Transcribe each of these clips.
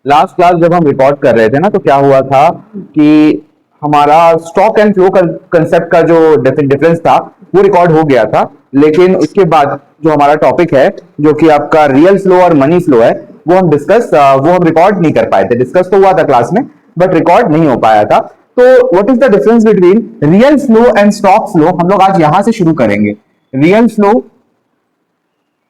Last class जब हम record कर रहे थे ना, तो क्या हुआ था कि हमारा स्टॉक एंड फ्लो कंसेप्ट का जो डिफरेंस था वो रिकॉर्ड हो गया था। लेकिन उसके बाद जो हमारा टॉपिक है, जो कि आपका रियल फ्लो और मनी फ्लो है, वो हम रिकॉर्ड नहीं कर पाए थे। डिस्कस तो हुआ था क्लास में, बट रिकॉर्ड नहीं हो पाया था। तो what is the difference between real flow and stock flow, हम लोग आज यहां से शुरू करेंगे। रियल फ्लो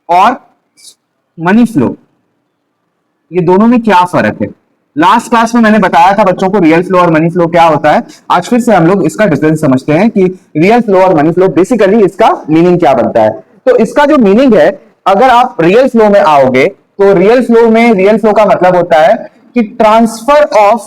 और मनी फ्लो, ये दोनों में क्या फर्क है? लास्ट क्लास में मैंने बताया था बच्चों को रियल फ्लो और मनी फ्लो क्या होता है। आज फिर से हम लोग इसका डिफरेंस समझते हैं कि रियल फ्लो और मनी फ्लो बेसिकली इसका मीनिंग क्या बनता है। तो इसका जो मीनिंग है, अगर आप रियल फ्लो में आओगे तो रियल फ्लो का मतलब होता है कि transfer of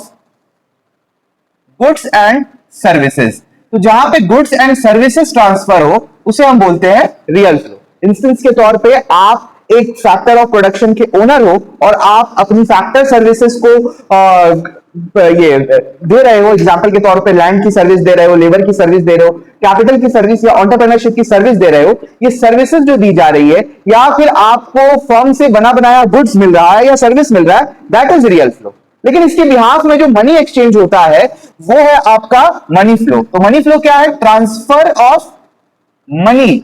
goods and services. तो जहां पे गुड्स एंड सर्विसेज ट्रांसफर हो उसे हम बोलते हैं रियल फ्लो। इंस्टेंस के तौर पे आप एक फैक्टर ऑफ प्रोडक्शन के ओनर हो और आप अपनी फैक्टर सर्विसेज को ये दे रहे हो। एग्जांपल के तौर पे लैंड की सर्विस दे रहे हो, लेबर की सर्विस दे रहे हो, कैपिटल की सर्विस या एंटरप्रेन्योरशिप की सर्विस दे रहे हो। ये सर्विसेज जो दी जा रही है या फिर आपको फर्म से बना बनाया गुड्स मिल रहा है या सर्विस मिल रहा है, दैट इज रियल फ्लो। लेकिन इसके बिहाफ में जो मनी एक्सचेंज होता है वो है आपका मनी फ्लो। तो मनी फ्लो क्या है? Transfer of money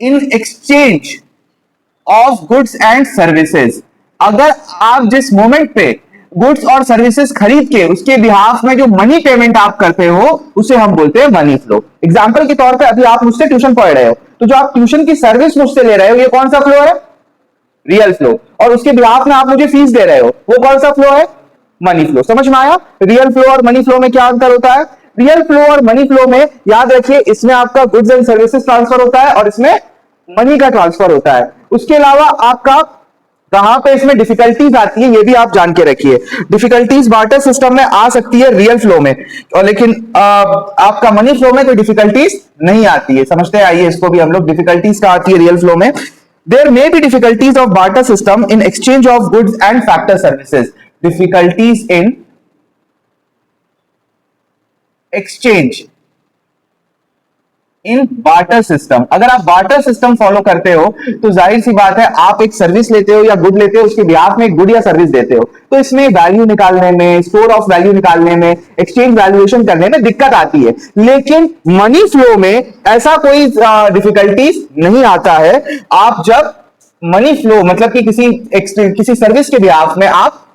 in exchange of goods and services. अगर आप जिस मोमेंट पे गुड्स और सर्विसेज खरीद के उसके बिहाफ में जो मनी पेमेंट आप करते हो उसे हम बोलते हैं मनी फ्लो। एग्जांपल के तौर पे अभी आप मुझसे ट्यूशन पढ़ रहे हो, तो जो आप ट्यूशन की सर्विस मुझसे ले रहे हो ये कौन सा फ्लो है? Real flow. और उसके बिहाफ में आप मुझे फीस दे रहे हो, वो कौन सा फ्लो है? Money flow. समझ में आया? रियल फ्लो और मनी फ्लो में क्या अंतर होता है? रियल फ्लो और मनी फ्लो में याद रखिए, इसमें आपका गुड्स एंड सर्विसेज ट्रांसफर होता है और इसमें मनी का ट्रांसफर होता है। उसके अलावा आपका कहां पे इसमें डिफिकल्टीज आती है ये भी आप जान के रखिए। डिफिकल्टीज बार्टर सिस्टम में आ सकती है रियल फ्लो में, और लेकिन आपका मनी फ्लो में कोई डिफिकल्टीज नहीं आती है। समझते हैं? आइए इसको भी हम लोग, डिफिकल्टीज का आती है रियल फ्लो में। There may be difficulties of barter system in exchange of goods and factor services. Difficulties in exchange in barter system. अगर आप बार्टर सिस्टम फॉलो करते हो तो जाहिर सी बात है, आप एक सर्विस लेते हो या गुड लेते हो, उसके बिहाफ में एक गुड या सर्विस देते हो, तो इसमें वैल्यू निकालने में, स्टोर ऑफ वैल्यू निकालने में, एक्सचेंज वैल्यूएशन करने में दिक्कत आती है। लेकिन मनी फ्लो में ऐसा कोई डिफिकल्टीज नहीं आता है। आप जब मनी फ्लो मतलब कि किसी सर्विस के बिहाफ में आप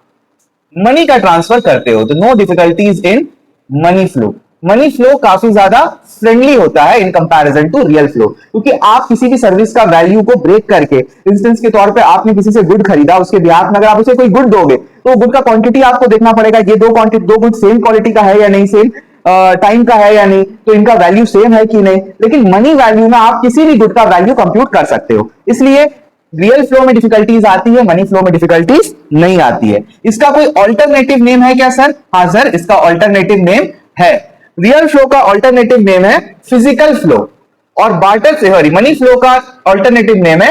मनी का ट्रांसफर करते हो, तो no difficulties in money flow. Money flow काफी ज्यादा फ्रेंडली होता है in comparison to real flow, क्योंकि आप किसी भी सर्विस का वैल्यू को ब्रेक करके, इंस्टेंस के तौर पे आपने किसी से गुड खरीदा, उसके बिहाफ में अगर आप उसे कोई गुड दोगे तो गुड का क्वांटिटी आपको देखना पड़ेगा, ये दो गुड सेम क्वालिटी का है या नहीं, सेम टाइम का है या नहीं, तो इनका वैल्यू सेम है कि नहीं। लेकिन मनी वैल्यू में आप किसी भी गुड का वैल्यू कंप्यूट कर सकते हो। इसलिए रियल फ्लो में डिफिकल्टीज आती है, मनी फ्लो में डिफिकल्टीज नहीं आती है। इसका कोई ऑल्टरनेटिव नेम है क्या सर? हाँ सर, इसका ऑल्टरनेटिव नेम है। रियल फ्लो का ऑल्टरनेटिव नेम है फिजिकल फ्लो, और बार्टर थ्योरी मनी फ्लो का ऑल्टरनेटिव नेम है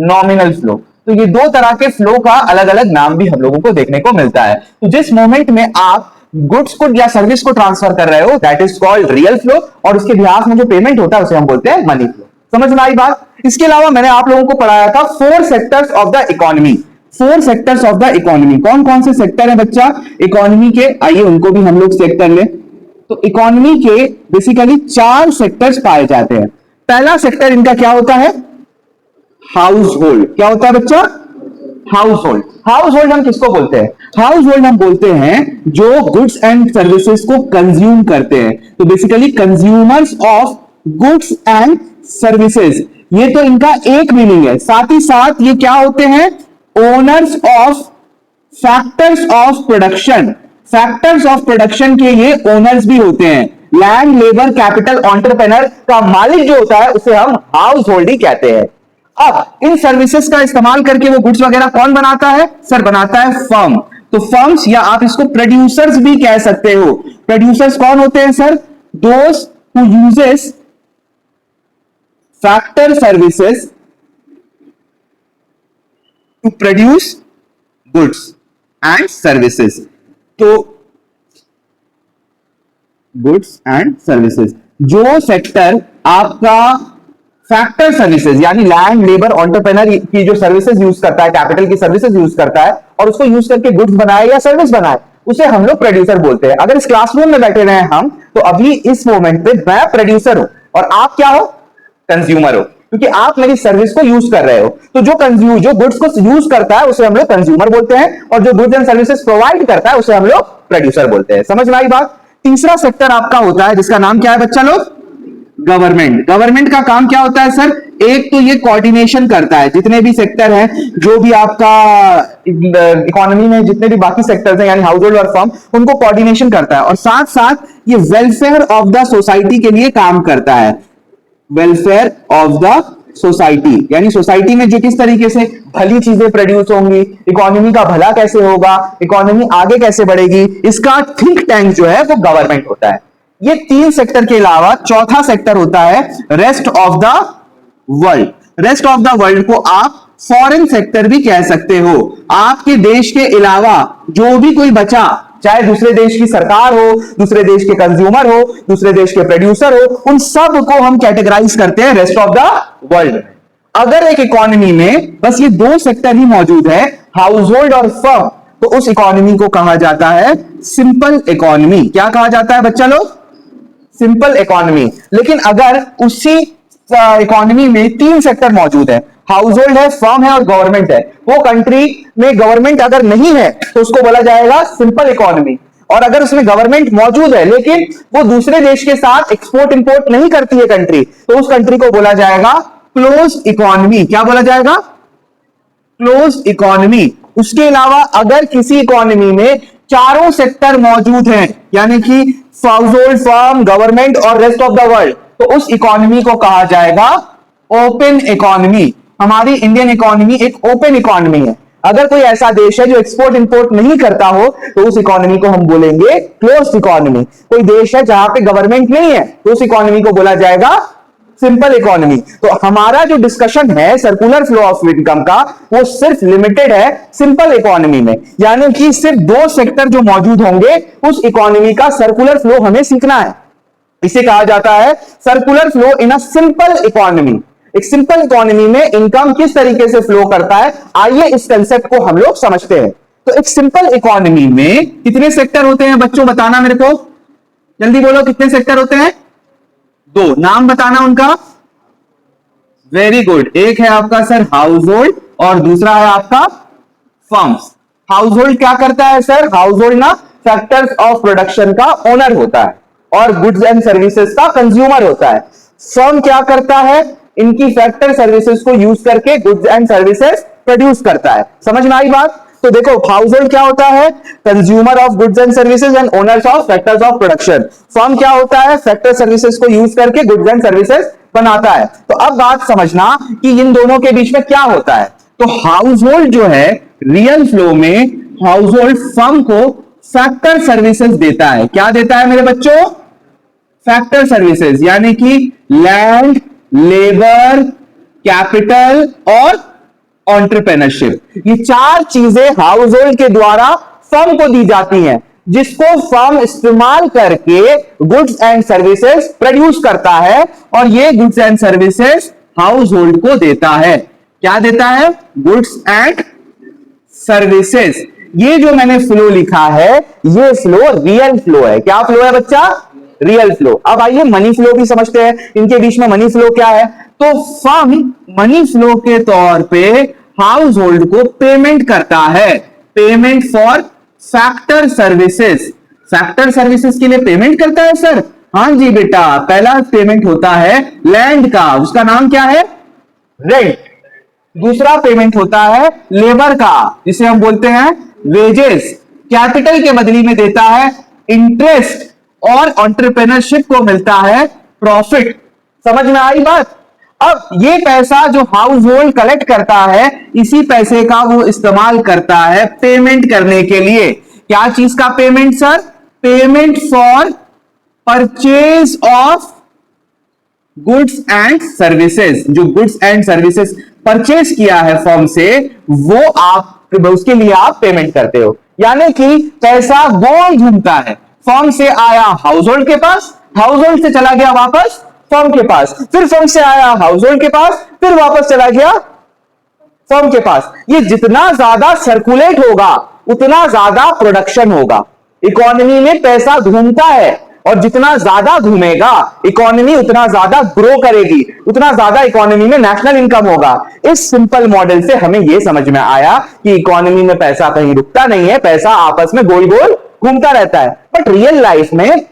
नॉमिनल फ्लो। तो ये दो तरह के फ्लो का अलग अलग नाम भी हम लोगों को देखने को मिलता है। तो जिस मोमेंट में आप गुड्स को या सर्विस को ट्रांसफर कर रहे हो, that is called real flow, और उसके बिहाफ में जो पेमेंट होता है उसे हम बोलते हैं मनी फ्लो। समझ में आई बात? इसके अलावा मैंने आप लोगों को पढ़ाया था 4 sectors of the economy. 4 sectors of the economy कौन कौन से सेक्टर है बच्चा इकोनॉमी के? आइए उनको भी हम लोग चेक कर ले। तो इकोनॉमी के बेसिकली 4 सेक्टर्स पाए जाते हैं। पहला सेक्टर इनका क्या होता है? House hold. क्या होता है बच्चा? House hold. हाउस होल्ड हम किसको बोलते हैं? हाउस होल्ड हम बोलते हैं जो गुड्स एंड सर्विसेज को कंज्यूम करते हैं। तो basically consumers of goods and services, ये तो इनका एक मीनिंग है। साथ ही साथ ये क्या होते हैं? Owners of factors of production. Factors of production के ये ओनर्स भी होते हैं। लैंड, लेबर, कैपिटल, एंटरप्रेन्योर का मालिक जो होता है उसे हम हाउस होल्ड ही कहते हैं। अब इन सर्विसेज का इस्तेमाल करके वो गुड्स वगैरह कौन बनाता है? सर बनाता है फर्म। तो फर्म्स, या आप इसको प्रोड्यूसर्स भी कह सकते हो। प्रोड्यूसर्स कौन होते हैं sir? Those who uses factor services to produce goods and services. तो गुड्स एंड सर्विसेज, जो सेक्टर आपका फैक्टर सर्विसेज यानी लैंड, लेबर, एंटरप्रेन्योर की जो सर्विसेज यूज करता है, कैपिटल की सर्विसेज यूज करता है और उसको यूज करके गुड्स बनाए या सर्विस बनाए, उसे हम लोग प्रोड्यूसर बोलते हैं। अगर इस क्लासरूम में बैठे रहे हम तो अभी इस मोमेंट पे मैं प्रोड्यूसर हूं और आप क्या हो? कंज्यूमर हो, क्योंकि आप मेरी सर्विस को यूज कर रहे हो। तो जो गुड्स को यूज करता है उसे हम लोग कंज्यूमर बोलते हैं और जो गुड्स एंड सर्विसेज प्रोवाइड करता है उसे हम लोग प्रोड्यूसर बोलते हैं। समझ में आई बात? तीसरा सेक्टर आपका होता है जिसका नाम क्या है बच्चा लोग? गवर्नमेंट। गवर्नमेंट का काम क्या होता है सर? एक तो ये कोऑर्डिनेशन करता है, जितने भी सेक्टर हैं, जो भी आपका इकोनॉमी में जितने भी बाकी सेक्टर्स हैं यानी हाउस होल्ड और फर्म, उनको कोऑर्डिनेशन करता है और साथ साथ ये वेलफेयर ऑफ द सोसाइटी के लिए काम करता है। वेलफेयर ऑफ द सोसाइटी यानी सोसाइटी में जो किस तरीके से भली चीजें प्रोड्यूस होंगी, इकोनॉमी का भला कैसे होगा, इकोनॉमी आगे कैसे बढ़ेगी, इसका थिंक टैंक जो है वो गवर्नमेंट होता है। ये तीन सेक्टर के अलावा चौथा सेक्टर होता है rest of the world. Rest of the world को आप फॉरेन सेक्टर भी कह सकते हो। आपके देश के अलावा जो भी कोई बचा, चाहे दूसरे देश की सरकार हो, दूसरे देश के कंज्यूमर हो, दूसरे देश के प्रोड्यूसर हो, उन सब को हम कैटेगराइज करते हैं रेस्ट ऑफ द वर्ल्ड। अगर एक इकोनॉमी में बस ये दो सेक्टर ही मौजूद है, हाउस होल्ड और फर्म, तो उस इकोनॉमी को कहा जाता है सिंपल इकोनॉमी। क्या कहा जाता है बच्चा लोग? Simple economy. लेकिन अगर उसी इकोनॉमी में तीन सेक्टर मौजूद है, हाउस होल्ड है, फर्म है और गवर्नमेंट है, वो कंट्री में गवर्नमेंट अगर नहीं है तो उसको बोला जाएगा सिंपल इकोनॉमी। और अगर उसमें गवर्नमेंट मौजूद है लेकिन वो दूसरे देश के साथ एक्सपोर्ट इंपोर्ट नहीं करती है कंट्री, तो उस कंट्री को बोला जाएगा क्लोज इकोनॉमी। क्या बोला जाएगा? Close economy. उसके अलावा अगर किसी इकोनॉमी में चारों सेक्टर मौजूद हैं यानी कि हाउस होल्ड, फर्म, गवर्नमेंट और रेस्ट ऑफ द वर्ल्ड, तो उस इकोनॉमी को कहा जाएगा ओपन इकोनॉमी। हमारी इंडियन इकोनॉमी एक ओपन इकोनॉमी है। अगर कोई ऐसा देश है जो एक्सपोर्ट इंपोर्ट नहीं करता हो तो उस इकोनॉमी को हम बोलेंगे क्लोज्ड इकोनॉमी। कोई देश है जहां पे गवर्नमेंट नहीं है तो उस इकोनॉमी को बोला जाएगा सिंपल इकोनॉमी। तो हमारा जो डिस्कशन है सर्कुलर फ्लो ऑफ इनकम का, वो सिर्फ लिमिटेड है सिंपल इकोनॉमी में, यानी कि सिर्फ दो सेक्टर जो मौजूद होंगे उस इकोनॉमी का सर्कुलर फ्लो हमें सीखना है। इसे कहा जाता है circular flow in a simple economy. एक सिंपल इकोनॉमी में इनकम किस तरीके से फ्लो करता है, आइए इस कंसेप्ट को हम लोग समझते हैं। तो एक सिंपल इकोनॉमी में कितने सेक्टर होते हैं बच्चों, बताना मेरे को, जल्दी बोलो कितने सेक्टर होते हैं? दो। नाम बताना उनका। Very good. एक है आपका सर हाउस होल्ड और दूसरा है आपका फर्म्स। हाउस होल्ड क्या करता है सर? हाउस होल्ड ना फैक्टर्स ऑफ प्रोडक्शन का ओनर होता है और गुड्स एंड सर्विसेज का कंज्यूमर होता है। फर्म क्या करता है? इनकी फैक्टर सर्विसेज को यूज करके गुड्स एंड सर्विसेज प्रोड्यूस करता है। समझ में आई बात? तो देखो हाउस होल्ड क्या होता है? Consumer of goods and services and owners of factors of production. Firm क्या होता है? फैक्टर सर्विसेज को यूज करके गुड्स एंड सर्विसेज बनाता है। तो अब बात समझना कि इन दोनों के बीच में क्या होता है। तो हाउस होल्ड जो है रियल फ्लो में हाउस होल्ड फर्म को फैक्टर सर्विसेज देता है। क्या देता है मेरे बच्चों? फैक्टर सर्विसेज, यानी कि लैंड, लेबर, कैपिटल और एंटरप्रेन्योरशिप। ये चार चीजें हाउस होल्ड के द्वारा फर्म को दी जाती हैं, जिसको फर्म इस्तेमाल करके गुड्स एंड सर्विसेज प्रोड्यूस करता है और ये goods and services house hold को देता है। क्या देता है? Goods and services. ये जो मैंने फ्लो लिखा है ये फ्लो रियल फ्लो है। क्या फ्लो है बच्चा? Real flow. अब आइए मनी फ्लो भी समझते हैं। इनके बीच में मनी फ्लो क्या है? तो फर्म मनी फ्लो के तौर पे हाउस होल्ड को पेमेंट करता है, payment for factor services. Factor services के लिए पेमेंट करता है सर? हाँ जी बेटा। पहला पेमेंट होता है लैंड का, उसका नाम क्या है? रेंट। दूसरा पेमेंट होता है लेबर का, जिसे हम बोलते हैं वेजेस। कैपिटल के बदली में देता है इंटरेस्ट और एंटरप्रेन्योरशिप को मिलता है प्रॉफिट। समझ में आई बात? अब ये पैसा जो हाउस होल्ड कलेक्ट करता है, इसी पैसे का वो इस्तेमाल करता है पेमेंट करने के लिए। क्या चीज का payment sir? Payment for purchase of goods and services. जो गुड्स एंड सर्विसेज परचेज किया है फर्म से, वो आप उसके लिए आप पेमेंट करते हो। यानी कि पैसा गोल घूमता है, फर्म से आया हाउस होल्ड के पास, हाउस होल्ड से चला गया वापस फर्म के पास, फिर फर्म से आया हाउस होल्ड के पास, फिर वापस चला गया फर्म के पास। ये जितना ज्यादा सर्कुलेट होगा उतना ज्यादा प्रोडक्शन होगा। इकोनॉमी में पैसा घूमता है और जितना ज्यादा घूमेगा इकोनॉमी उतना ज्यादा ग्रो करेगी, उतना ज्यादा इकोनॉमी में नेशनल इनकम होगा। इस सिंपल मॉडल से हमें यह समझ में आया कि इकोनॉमी में पैसा कहीं रुकता नहीं है, पैसा आपस में गोल गोल घूमता रहता है। बट रियल लाइफ में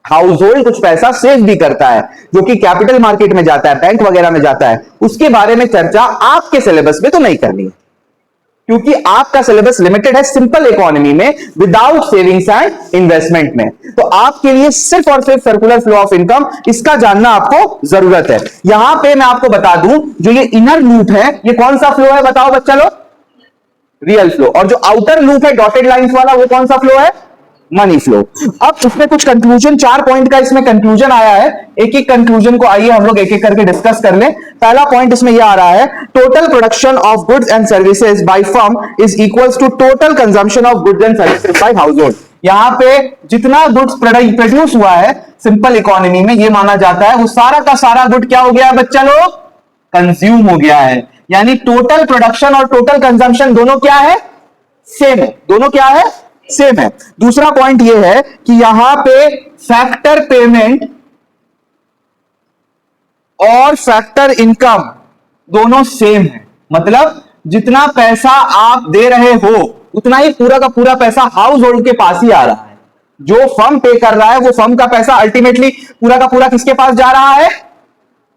हाउस होल्ड कुछ पैसा सेव भी करता है जो कि कैपिटल मार्केट में जाता है, बैंक वगैरह में जाता है। उसके बारे में चर्चा आपके सिलेबस में तो नहीं करनी है, क्योंकि आपका सिलेबस लिमिटेड है सिंपल इकोनॉमी में विदाउट सेविंग्स एंड इन्वेस्टमेंट में। तो आपके लिए सिर्फ और सिर्फ सर्कुलर फ्लो ऑफ इनकम, इसका जानना आपको जरूरत है। यहां पे मैं आपको बता दूं, जो ये इनर लूप है ये कौन सा फ्लो है बताओ बच्चा लोग? Real flow. और जो आउटर लूप है डॉटेड लाइंस वाला वो कौन सा फ्लो है? Money flow. अब इसमें कुछ कंक्लूजन, 4 पॉइंट का इसमें कंक्लूजन आया है। एक एक कंक्लूजन को आइए हम लोग एक एक करके डिस्कस कर लें। पहला पॉइंट इसमें यह आ रहा है, total production of goods and services by firm is equals to total consumption of goods and services by household. यहां पे जितना गुड्स प्रोड्यूस हुआ है सिंपल इकोनॉमी में, यह माना जाता है वो सारा का सारा गुड क्या हो गया बच्चा लोग? कंज्यूम हो गया है। यानी टोटल प्रोडक्शन और टोटल कंजम्पशन दोनों क्या है? सेम है। दोनों क्या है? सेम है। दूसरा पॉइंट यह है कि यहां पे फैक्टर पेमेंट और फैक्टर इनकम दोनों सेम है। मतलब जितना पैसा आप दे रहे हो उतना ही पूरा का पूरा पैसा हाउस होल्ड के पास ही आ रहा है। जो फर्म पे कर रहा है वो फर्म का पैसा अल्टीमेटली पूरा का पूरा किसके पास जा रहा है?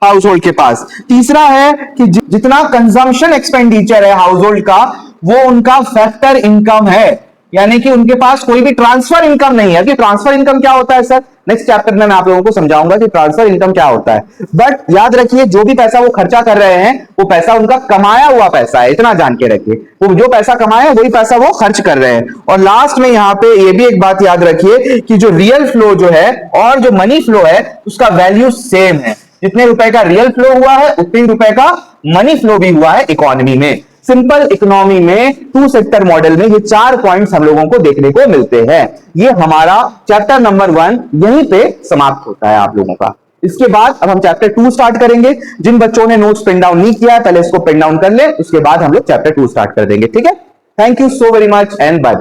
हाउस होल्ड के पास। तीसरा है कि जितना कंजम्पशन एक्सपेंडिचर है हाउस होल्ड का वो उनका फैक्टर इनकम है, यानी कि उनके पास कोई भी ट्रांसफर इनकम नहीं है। कि ट्रांसफर इनकम क्या होता है सर? नेक्स्ट चैप्टर में मैं आप लोगों को समझाऊंगा कि ट्रांसफर इनकम क्या होता है। बट याद रखिए जो भी पैसा वो खर्चा कर रहे हैं वो पैसा उनका कमाया हुआ पैसा है, इतना जान के रखिए। वो जो पैसा कमाया वही पैसा वो खर्च कर रहे हैं। और लास्ट में यहां पे ये भी एक बात याद रखिए कि जो रियल फ्लो जो है और जो मनी फ्लो है उसका वैल्यू सेम है। जितने रुपए का रियल फ्लो हुआ है उतने रुपए का मनी फ्लो भी हुआ है इकोनॉमी में। सिंपल इकोनॉमी में 2 सेक्टर मॉडल में ये 4 पॉइंट्स हम लोगों को देखने को मिलते हैं। ये हमारा चैप्टर नंबर 1 यहीं पे समाप्त होता है आप लोगों का। इसके बाद अब हम चैप्टर 2 स्टार्ट करेंगे। जिन बच्चों ने नोट्स पिन डाउन नहीं किया है पहले इसको पिन डाउन कर ले, उसके बाद हम लोग चैप्टर 2 स्टार्ट कर देंगे। ठीक है, thank you so very much and bye.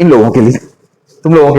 इन लोगों के लिए, तुम लोगों के